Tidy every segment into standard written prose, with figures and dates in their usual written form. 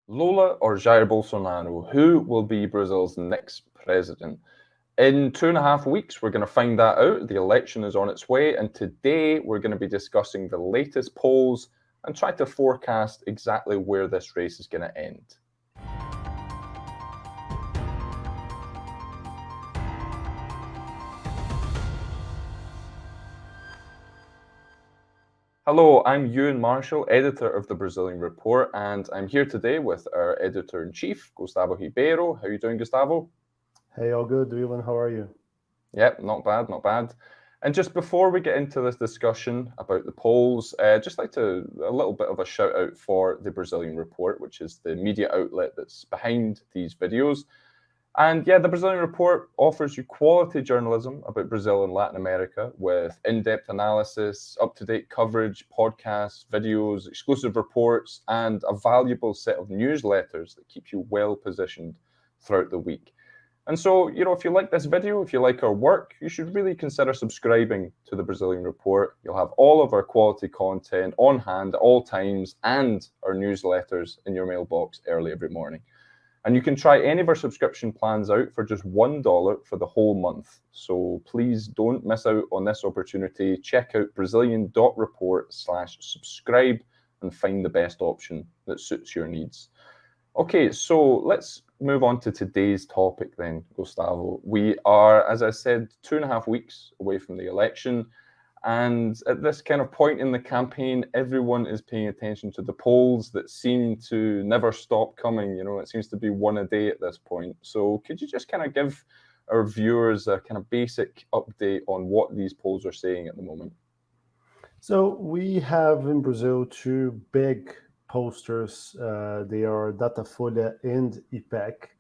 Lula or Jair Bolsonaro? Who will be Brazil's next president? In 2.5 weeks, we're going to find that out. The election is on its way, and today we're going to be discussing the latest polls and try to forecast exactly where this race is going to end. Hello, I'm Euan Marshall, editor of the Brazilian Report, and I'm here today with our editor-in-chief, Gustavo Ribeiro. How are you doing, Gustavo? Hey, all good, Euan. How are you? Yep, not bad, not bad. And just before we get into this discussion about the polls, just like a little bit of a shout out for the Brazilian Report, which is the media outlet that's behind these videos. And yeah, the Brazilian Report offers you quality journalism about Brazil and Latin America with in-depth analysis, up-to-date coverage, podcasts, videos, exclusive reports, and a valuable set of newsletters that keep you well positioned throughout the week. And so, if you like this video, if you like our work, you should really consider subscribing to the Brazilian Report. You'll have all of our quality content on hand at all times and our newsletters in your mailbox early every morning. And you can try any of our subscription plans out for just $1 for the whole month. So please don't miss out on this opportunity. Check out brazilian.report/subscribe and find the best option that suits your needs. Okay, so let's move on to today's topic then, Gustavo. We are, as I said, 2.5 weeks away from the election. And at this kind of point in the campaign, everyone is paying attention to the polls that seem to never stop coming. It seems to be one a day at this point. So could you just kind of give our viewers a kind of basic update on what these polls are saying at the moment? So we have in Brazil two big posters. They are Datafolha and IPEC.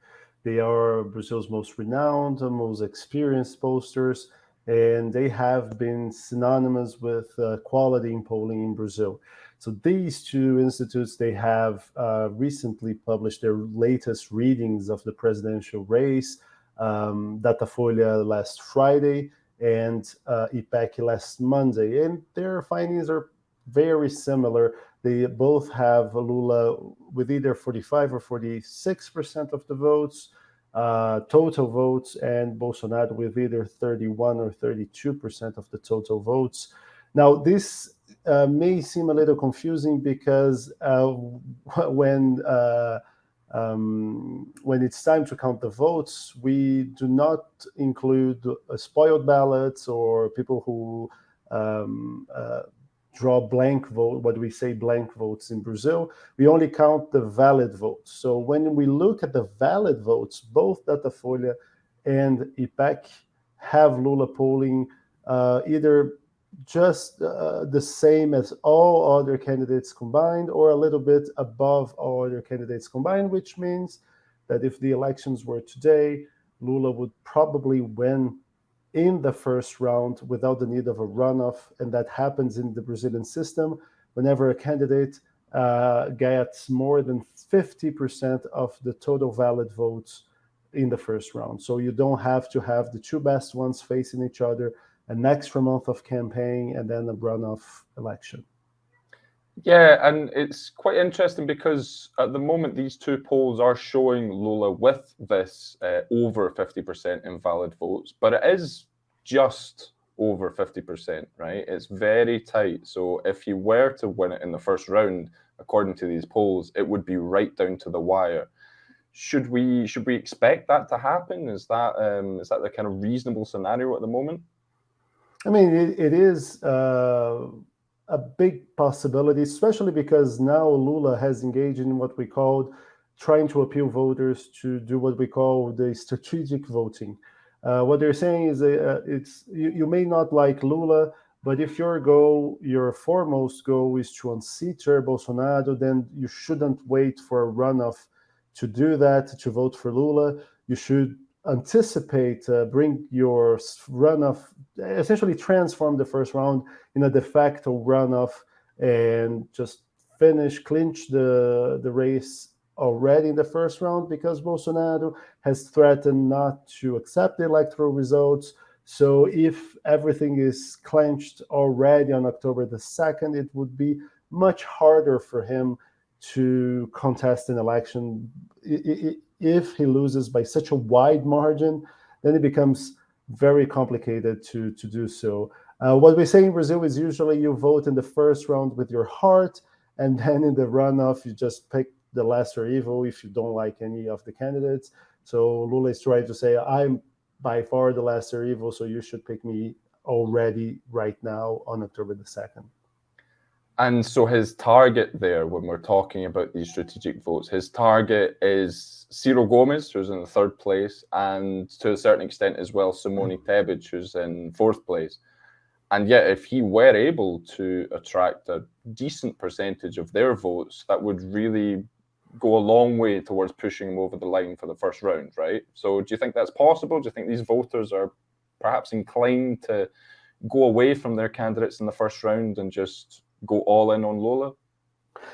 They are Brazil's most renowned and most experienced posters, and they have been synonymous with quality in polling in Brazil. So these two institutes, they have recently published their latest readings of the presidential race, Datafolha last Friday, and IPEC last Monday. And their findings are very similar. They both have Lula with either 45 or 46% of the votes, total votes, and Bolsonaro with either 31 or 32% of the total votes. Now, this may seem a little confusing because when it's time to count the votes, we do not include spoiled ballots or people who draw blank vote, what we say blank votes in Brazil. We only count the valid votes. So when we look at the valid votes, both Datafolha and IPEC have Lula polling either just the same as all other candidates combined or a little bit above all other candidates combined, which means that if the elections were today, Lula would probably win in the first round without the need of a runoff. And that happens in the Brazilian system whenever a candidate gets more than 50% of the total valid votes in the first round. So you don't have to have the two best ones facing each other, an extra month of campaign, and then a runoff election. Yeah, and it's quite interesting because at the moment, these two polls are showing Lula with this over 50% invalid votes, but it is just over 50%, right? It's very tight. So if he were to win it in the first round, according to these polls, it would be right down to the wire. Should we expect that to happen? Is that the kind of reasonable scenario at the moment? I mean, it is a big possibility, especially because now Lula has engaged in what we called trying to appeal voters to do what we call the strategic voting. What they're saying is you may not like Lula, but if your foremost goal is to unseat Jair Bolsonaro, then you shouldn't wait for a runoff to do that, to vote for Lula. You should anticipate, bring your runoff, essentially transform the first round in a de facto runoff and just clinch the race already in the first round, because Bolsonaro has threatened not to accept the electoral results. So if everything is clenched already on October the 2nd, it would be much harder for him to contest an election. If he loses by such a wide margin, then it becomes very complicated to do so. What we say in Brazil is usually you vote in the first round with your heart, and then in the runoff, you just pick the lesser evil if you don't like any of the candidates. So Lula is trying to say, I'm by far the lesser evil, so you should pick me already right now on October the 2nd. And so his target there, when we're talking about these strategic votes, his target is Ciro Gomes, who's in the third place, and to a certain extent as well, Simone Tebet, who's in fourth place. And yet, if he were able to attract a decent percentage of their votes, that would really go a long way towards pushing him over the line for the first round, right? So do you think that's possible? Do you think these voters are perhaps inclined to go away from their candidates in the first round and just go all in on Lula?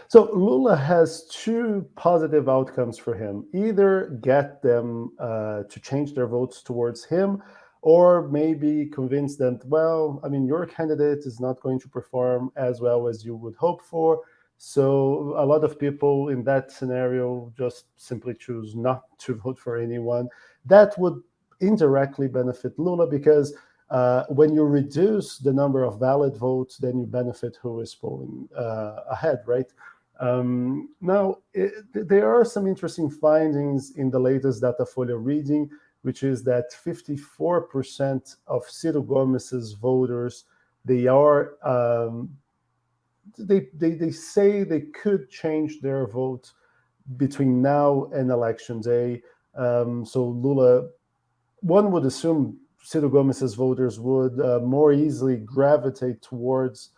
So Lula has two positive outcomes for him. Either get them to change their votes towards him, or maybe convince them, well, I mean, your candidate is not going to perform as well as you would hope for. So a lot of people in that scenario just simply choose not to vote for anyone. That would indirectly benefit Lula because when you reduce the number of valid votes, then you benefit who is polling ahead, right? Now, there are some interesting findings in the latest Datafolha reading, which is that 54% of Ciro Gomes's voters, they are they say they could change their vote between now and election day. So Lula, one would assume Ciro Gomes's voters would more easily gravitate towards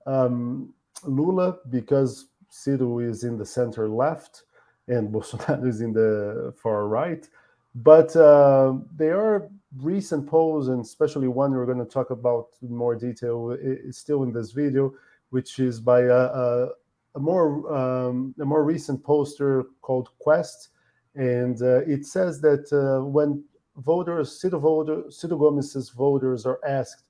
Lula because Ciro is in the center left and Bolsonaro is in the far right. But there are recent polls, and especially one we're going to talk about in more detail is still in this video, which is by a more recent poster called Quest, and it says that when Ciro Gomes's voters are asked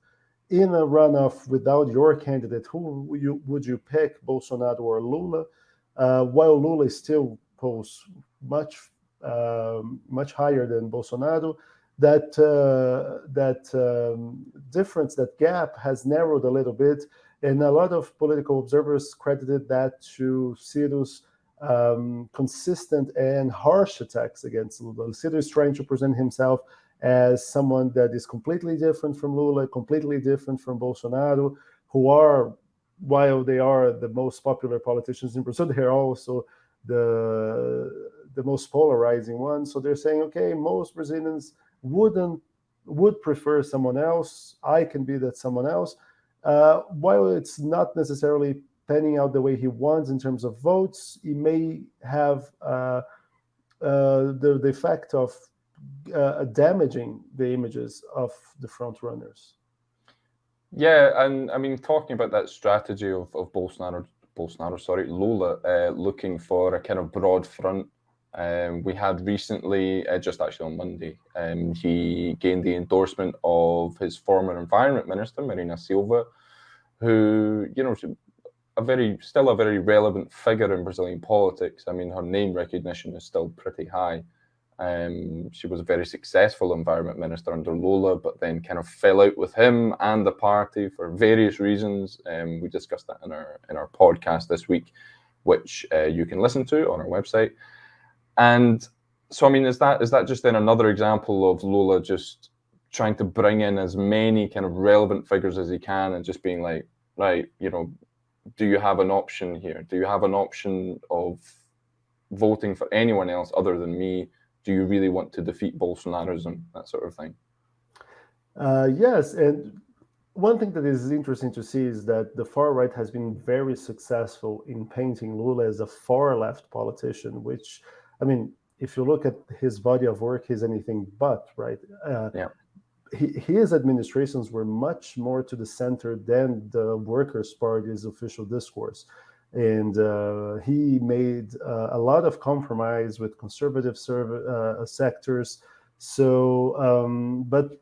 in a runoff without your candidate, would you pick, Bolsonaro or Lula? While Lula still polls much higher than Bolsonaro, that difference, that gap, has narrowed a little bit, and a lot of political observers credited that to Ciro's consistent and harsh attacks against Lula. Ciro is trying to present himself as someone that is completely different from Lula, completely different from Bolsonaro, who are, while they are the most popular politicians in Brazil, they are also the most polarizing ones. So they're saying, okay, most Brazilians would prefer someone else. I can be that someone else. While it's not necessarily panning out the way he wants in terms of votes, he may have the effect of damaging the images of the front runners. Yeah, and I mean, talking about that strategy of Lula looking for a kind of broad front. We had recently, just actually on Monday, he gained the endorsement of his former environment minister, Marina Silva, who, you know, still a very relevant figure in Brazilian politics. I mean, her name recognition is still pretty high. She was a very successful environment minister under Lula, but then kind of fell out with him and the party for various reasons. We discussed that in our podcast this week, which you can listen to on our website. And so, I mean, is that just then another example of Lula just trying to bring in as many kind of relevant figures as he can and just being like, right, you know, do you have an option here? Do you have an option of voting for anyone else other than me? Do you really want to defeat Bolsonarism? That sort of thing. Yes, and one thing that is interesting to see is that the far right has been very successful in painting Lula as a far left politician, which, I mean, if you look at his body of work, he's anything but, right? Yeah. His administrations were much more to the center than the Workers' Party's official discourse. And he made a lot of compromise with conservative sectors. So, but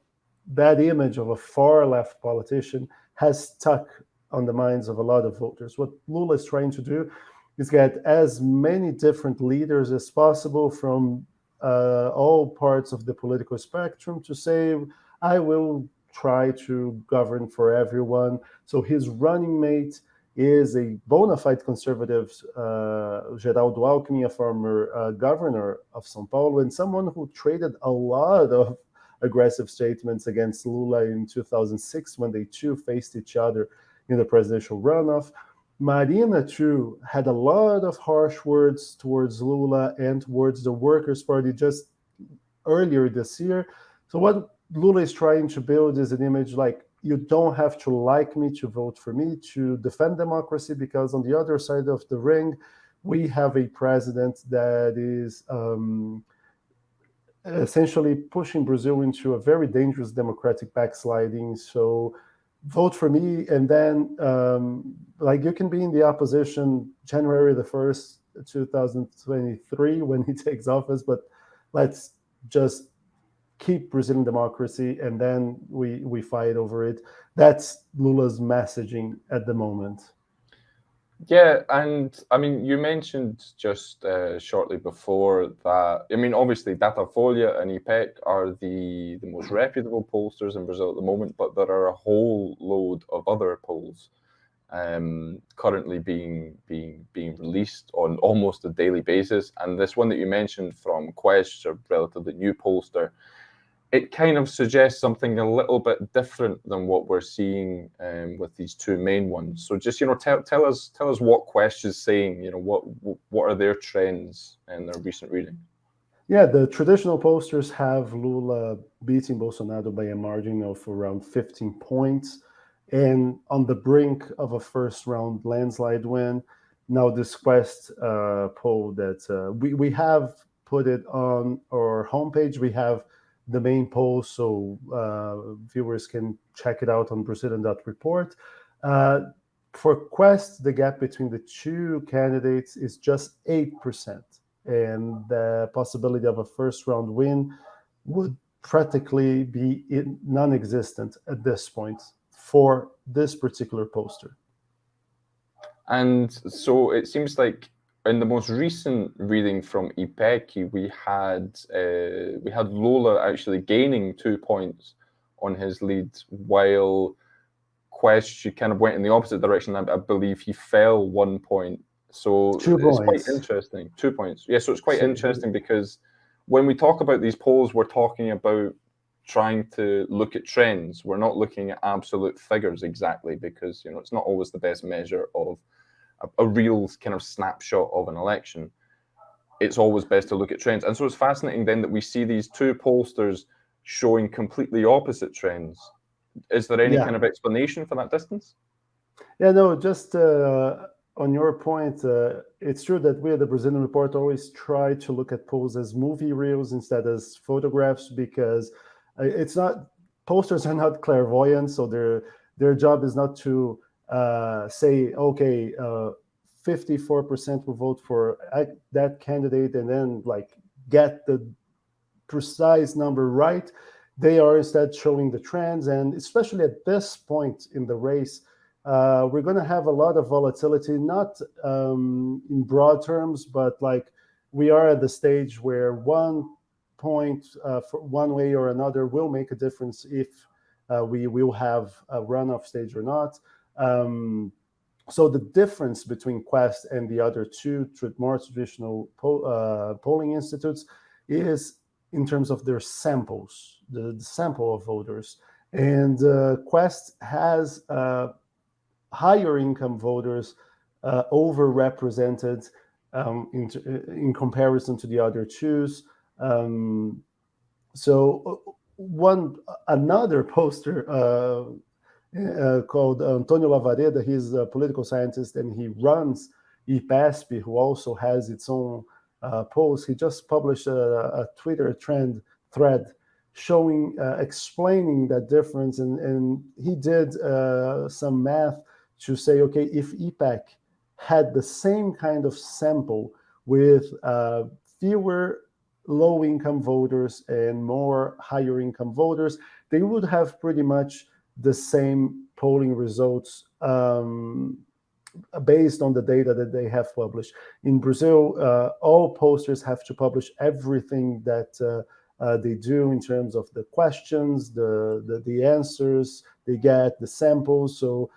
that image of a far left politician has stuck on the minds of a lot of voters. What Lula is trying to do is get as many different leaders as possible from all parts of the political spectrum to say, I will try to govern for everyone. So his running mate is a bona fide conservative, Geraldo Alckmin, a former governor of São Paulo, and someone who traded a lot of aggressive statements against Lula in 2006 when they two faced each other in the presidential runoff. Marina, too, had a lot of harsh words towards Lula and towards the Workers' Party just earlier this year. So, what Lula is trying to build is an image like, you don't have to like me to vote for me to defend democracy, because on the other side of the ring, we have a president that is essentially pushing Brazil into a very dangerous democratic backsliding. So vote for me, and then like, you can be in the opposition January the 1st, 2023 when he takes office, but let's just keep Brazilian democracy, and then we fight over it. That's Lula's messaging at the moment. Yeah, and I mean, you mentioned just shortly before that, I mean, obviously Datafolha and IPEC are the most reputable pollsters in Brazil at the moment, but there are a whole load of other polls currently being released on almost a daily basis. And this one that you mentioned from Quest, a relatively new pollster, it kind of suggests something a little bit different than what we're seeing with these two main ones. So just, tell us what Quest is saying. What are their trends in their recent reading? Yeah, the traditional pollsters have Lula beating Bolsonaro by a margin of around 15 points and on the brink of a first round landslide win. Now, this Quest poll that we have put it on our homepage. We have the main poll, so viewers can check it out on Brazilian.report. For Quest, the gap between the two candidates is just 8%, and the possibility of a first-round win would practically be non-existent at this point for this particular pollster. And so it seems like in the most recent reading from IPEC, we had Lula actually gaining 2 points on his lead, while Quest kind of went in the opposite direction. I believe he fell 1 point. So it's quite interesting. 2 points. Yeah, so it's quite interesting because when we talk about these polls, we're talking about trying to look at trends. We're not looking at absolute figures exactly, because it's not always the best measure of a real kind of snapshot of an election. It's always best to look at trends. And so it's fascinating then that we see these two pollsters showing completely opposite trends. Is there any kind of explanation for that distance? Yeah, no, just on your point, it's true that we at the Brazilian Report always try to look at polls as movie reels instead as photographs, because it's not, posters are not clairvoyant, so their job is not to say, okay, 54% will vote for that candidate and then like get the precise number right. They are instead showing the trends, and especially at this point in the race, we're going to have a lot of volatility, not in broad terms, but like we are at the stage where 1 point for one way or another will make a difference if we will have a runoff stage or not. So the difference between Quest and the other two more traditional polling institutes is in terms of their samples, the sample of voters. And Quest has higher income voters overrepresented in comparison to the other twos. So another poster called Antonio Lavareda, he's a political scientist and he runs IPESP, who also has its own polls. He just published a Twitter thread showing, explaining that difference, and he did some math to say, okay, if IPEC had the same kind of sample with fewer low-income voters and more higher-income voters, they would have pretty much the same polling results based on the data that they have published. In Brazil, all posters have to publish everything that they do in terms of the questions, the answers they get, the samples. So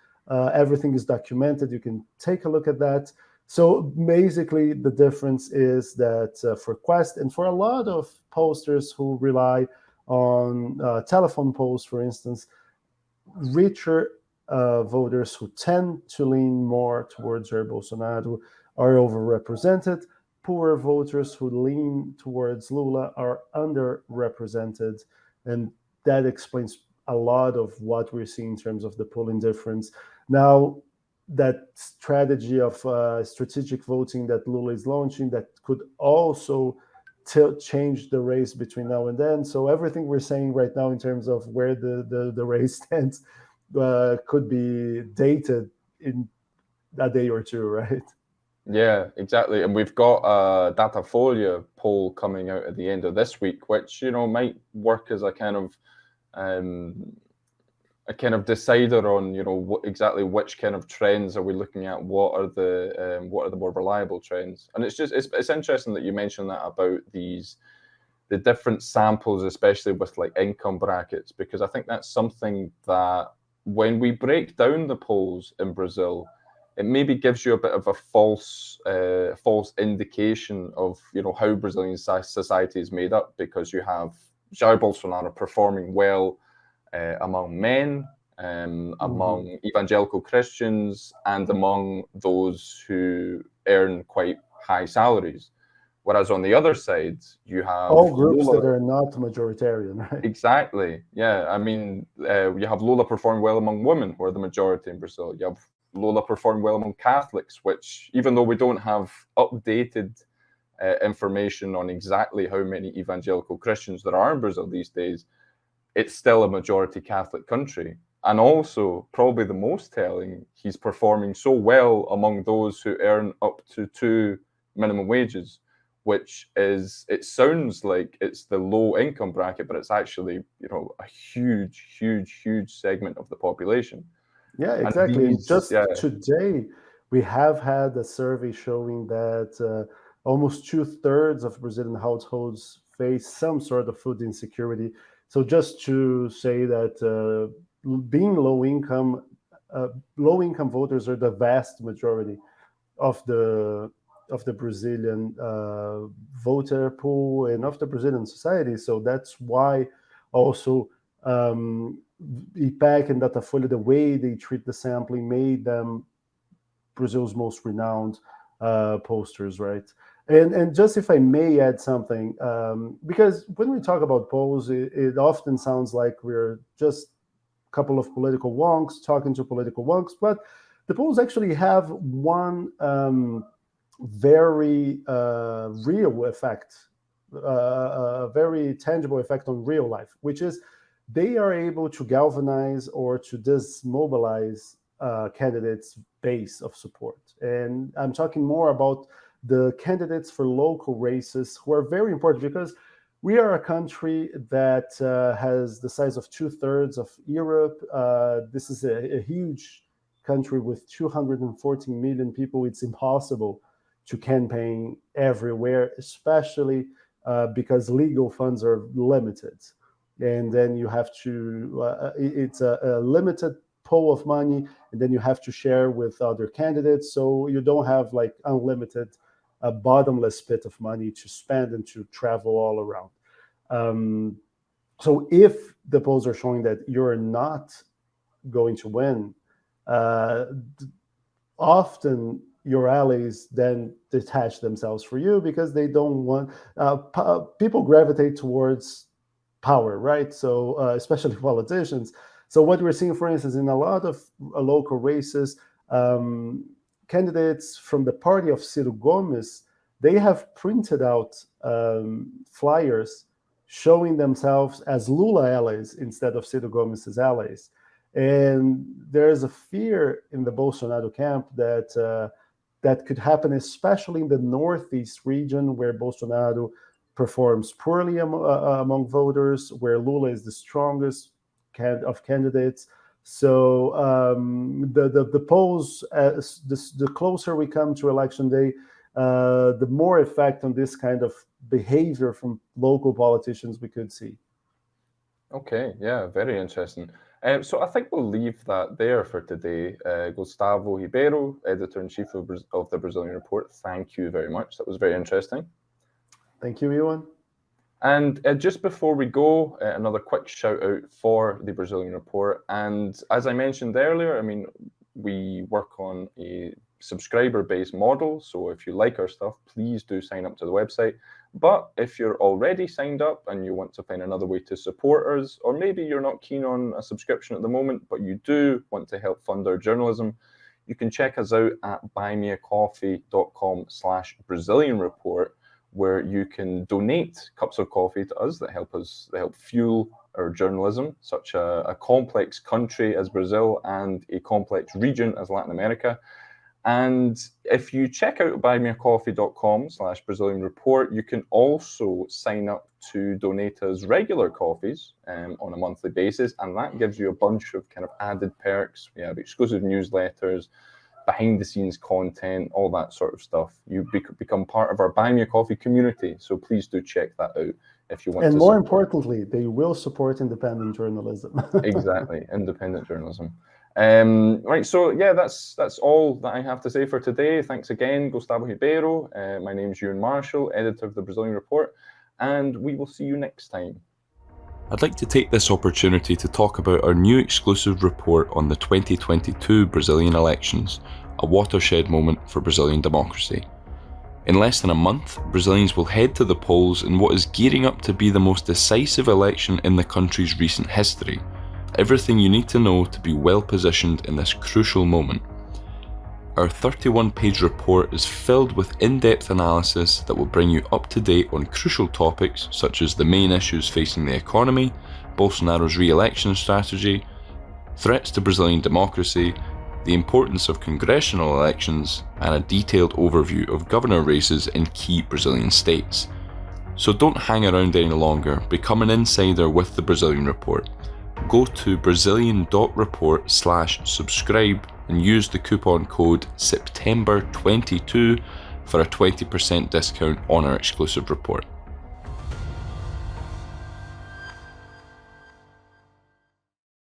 everything is documented. You can take a look at that. So basically, the difference is that for Quest and for a lot of posters who rely on telephone polls, for instance, richer voters who tend to lean more towards Jair Bolsonaro are overrepresented. Poor voters who lean towards Lula are underrepresented. And that explains a lot of what we're seeing in terms of the polling difference. Now, that strategy of strategic voting that Lula is launching, that could also change the race between now and then. So everything we're saying right now in terms of where the race stands could be dated in a day or two, right? Yeah, exactly. And we've got a Datafolha poll coming out at the end of this week, which, you know, might work as a kind of decider on, you know, exactly which kind of trends are we looking at? What are the more reliable trends? And it's interesting that you mentioned that about the different samples, especially with like income brackets, because I think that's something that when we break down the polls in Brazil, it maybe gives you a bit of a false indication of, you know, how Brazilian society is made up, because you have Jair Bolsonaro performing well among men, among evangelical Christians, and among those who earn quite high salaries. Whereas on the other side, you have all groups Lula, that are not majoritarian, right? Exactly. Yeah. I mean, you have Lula perform well among women, who are the majority in Brazil. You have Lula perform well among Catholics, which, even though we don't have updated information on exactly how many evangelical Christians there are in Brazil these days, it's still a majority Catholic country. And also, probably the most telling, he's performing so well among those who earn up to 2 minimum wages, which is, it sounds like it's the low income bracket, but it's actually, you know, a huge segment of the population. Yeah, exactly. And just Yeah, today, we have had a survey showing that almost 2/3 of Brazilian households face some sort of food insecurity. So just to say that being low income voters are the vast majority of the Brazilian voter pool and of the Brazilian society. So that's why also IPEC and Datafolha, the way they treat the sampling, made them Brazil's most renowned posters, right? And just if I may add something, because when we talk about polls, it often sounds like we're just a couple of political wonks talking to political wonks, but the polls actually have one very real effect, a very tangible effect on real life, which is they are able to galvanize or to dismobilize candidates' base of support. And I'm talking more about the candidates for local races, who are very important, because we are a country that has the size of 2/3 of Europe. This is a huge country with 214 million people. It's impossible to campaign everywhere, especially because legal funds are limited. And then you have to, it's a limited pool of money, and then you have to share with other candidates. So you don't have like unlimited, a bottomless pit of money to spend and to travel all around. So if the polls are showing that you're not going to win, often your allies then detach themselves for you because they don't want, people gravitate towards power, right? So especially politicians. So what we're seeing, for instance, in a lot of local races, candidates from the party of Ciro Gomes, they have printed out flyers showing themselves as Lula allies instead of Ciro Gomes's allies. And there's a fear in the Bolsonaro camp that that could happen, especially in the Northeast region, where Bolsonaro performs poorly among voters, where Lula is the strongest of candidates. So the polls, the closer we come to election day, the more effect on this kind of behavior from local politicians we could see. Okay, yeah, very interesting. So I think we'll leave that there for today. Gustavo Ribeiro, Editor-in-Chief of the Brazilian Report, thank you very much. That was very interesting. Thank you, Euan. And just before we go, another quick shout out for the Brazilian Report. And as I mentioned earlier, I mean, we work on a subscriber-based model. So if you like our stuff, please do sign up to the website. But if you're already signed up and you want to find another way to support us, or maybe you're not keen on a subscription at the moment, but you do want to help fund our journalism, you can check us out at buymeacoffee.com/Brazilian Report, where you can donate cups of coffee to us that help fuel our journalism, such a complex country as Brazil and a complex region as Latin America. And if you check out buymeacoffee.com/Brazilian Report, you can also sign up to donate us regular coffees on a monthly basis. And that gives you a bunch of kind of added perks. We have exclusive newsletters, behind the scenes content, all that sort of stuff. You become part of our Buy Me a Coffee community. So please do check that out if you want to. And more importantly, they will support independent journalism. Exactly, independent journalism. Right, so yeah, that's all that I have to say for today. Thanks again, Gustavo Ribeiro. My name is Euan Marshall, editor of the Brazilian Report, and we will see you next time. I'd like to take this opportunity to talk about our new exclusive report on the 2022 Brazilian elections, a watershed moment for Brazilian democracy. In less than a month, Brazilians will head to the polls in what is gearing up to be the most decisive election in the country's recent history. Everything you need to know to be well positioned in this crucial moment. Our 31-page report is filled with in-depth analysis that will bring you up to date on crucial topics such as the main issues facing the economy, Bolsonaro's re-election strategy, threats to Brazilian democracy, the importance of congressional elections, and a detailed overview of governor races in key Brazilian states. So don't hang around any longer, become an insider with the Brazilian Report. Go to brazilian.report/subscribe and use the coupon code September22 for a 20% discount on our exclusive report.